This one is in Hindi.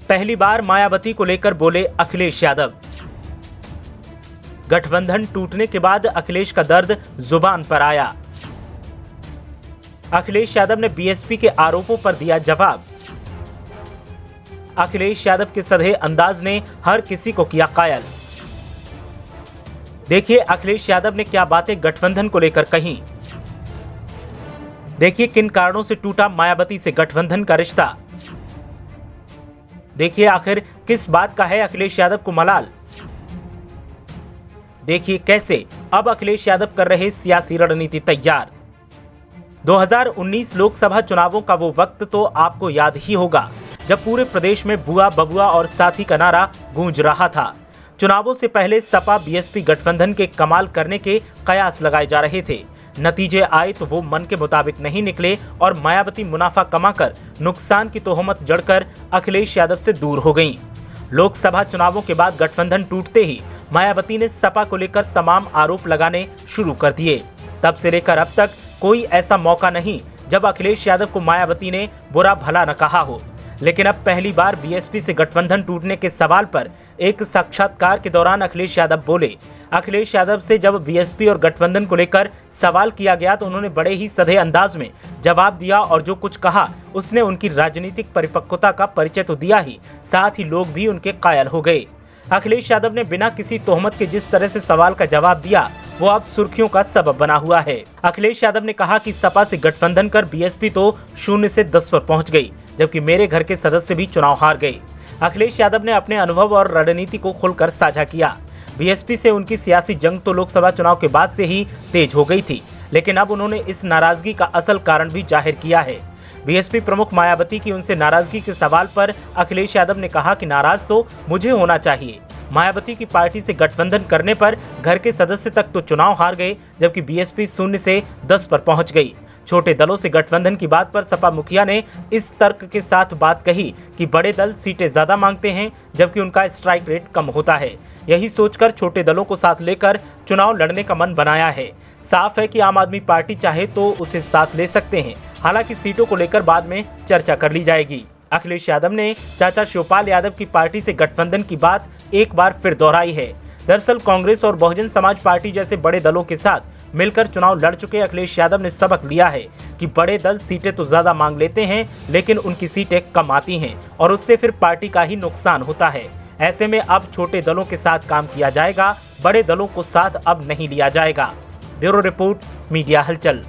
पहली बार मायावती को लेकर बोले अखिलेश यादव। गठबंधन टूटने के बाद अखिलेश का दर्द जुबान पर आया। अखिलेश यादव ने बीएसपी के आरोपों पर दिया जवाब। अखिलेश यादव के सधे अंदाज ने हर किसी को किया कायल। देखिए अखिलेश यादव ने क्या बातें गठबंधन को लेकर कही। देखिए किन कारणों से टूटा मायावती से गठबंधन का रिश्ता। देखिए आखिर किस बात का है अखिलेश यादव को मलाल। देखिए कैसे अब अखिलेश यादव कर रहे सियासी रणनीति तैयार। 2019 लोकसभा चुनावों का वो वक्त तो आपको याद ही होगा जब पूरे प्रदेश में बुआ बबुआ और साथी का नारा गूंज रहा था। चुनावों से पहले सपा बीएसपी गठबंधन के कमाल करने के कयास लगाए जा रहे थे। नतीजे आए तो वो मन के मुताबिक नहीं निकले और मायावती मुनाफा कमाकर नुकसान की तोहमत जड़कर अखिलेश यादव से दूर हो गईं। लोकसभा चुनावों के बाद गठबंधन टूटते ही मायावती ने सपा को लेकर तमाम आरोप लगाने शुरू कर दिए। तब से लेकर अब तक कोई ऐसा मौका नहीं जब अखिलेश यादव को मायावती ने बुरा भला न कहा हो। लेकिन अब पहली बार बीएसपी से गठबंधन टूटने के सवाल पर एक साक्षात्कार के दौरान अखिलेश यादव बोले। अखिलेश यादव से जब बीएसपी और गठबंधन को लेकर सवाल किया गया तो उन्होंने बड़े ही सधे अंदाज में जवाब दिया और जो कुछ कहा उसने उनकी राजनीतिक परिपक्वता का परिचय तो दिया ही, साथ ही लोग भी उनके कायल हो गए। अखिलेश यादव ने बिना किसी तोहमत के जिस तरह से सवाल का जवाब दिया वो अब सुर्खियों का सबब बना हुआ है। अखिलेश यादव ने कहा कि सपा से गठबंधन कर बीएसपी तो 0 से 10 पर पहुंच गई, जबकि मेरे घर के सदस्य भी चुनाव हार गए। अखिलेश यादव ने अपने अनुभव और रणनीति को खुलकर साझा किया। बीएसपी से उनकी सियासी जंग तो लोकसभा चुनाव के बाद से ही तेज हो गई थी, लेकिन अब उन्होंने इस नाराजगी का असल कारण भी जाहिर किया है। बीएसपी प्रमुख मायावती की उनसे नाराजगी के सवाल पर अखिलेश यादव ने कहा कि नाराज तो मुझे होना चाहिए। मायावती की पार्टी से गठबंधन करने पर घर के सदस्य तक तो चुनाव हार गए, जबकि बीएसपी 0 से 10 पर पहुंच गई। छोटे दलों से गठबंधन की बात पर सपा मुखिया ने इस तर्क के साथ बात कही कि बड़े दल सीटें ज्यादा मांगते हैं जबकि उनका स्ट्राइक रेट कम होता है। यही सोचकर छोटे दलों को साथ लेकर चुनाव लड़ने का मन बनाया है। साफ है कि आम आदमी पार्टी चाहे तो उसे साथ ले सकते हैं, हालांकि सीटों को लेकर बाद में चर्चा कर ली जाएगी। अखिलेश यादव ने चाचा शिवपाल यादव की पार्टी से गठबंधन की बात एक बार फिर दोहराई है। दरअसल कांग्रेस और बहुजन समाज पार्टी जैसे बड़े दलों के साथ मिलकर चुनाव लड़ चुके अखिलेश यादव ने सबक लिया है कि बड़े दल सीटें तो ज्यादा मांग लेते हैं, लेकिन उनकी सीटें कम आती हैं और उससे फिर पार्टी का ही नुकसान होता है। ऐसे में अब छोटे दलों के साथ काम किया जाएगा, बड़े दलों को साथ अब नहीं लिया जाएगा। ब्यूरो रिपोर्ट, मीडिया हलचल।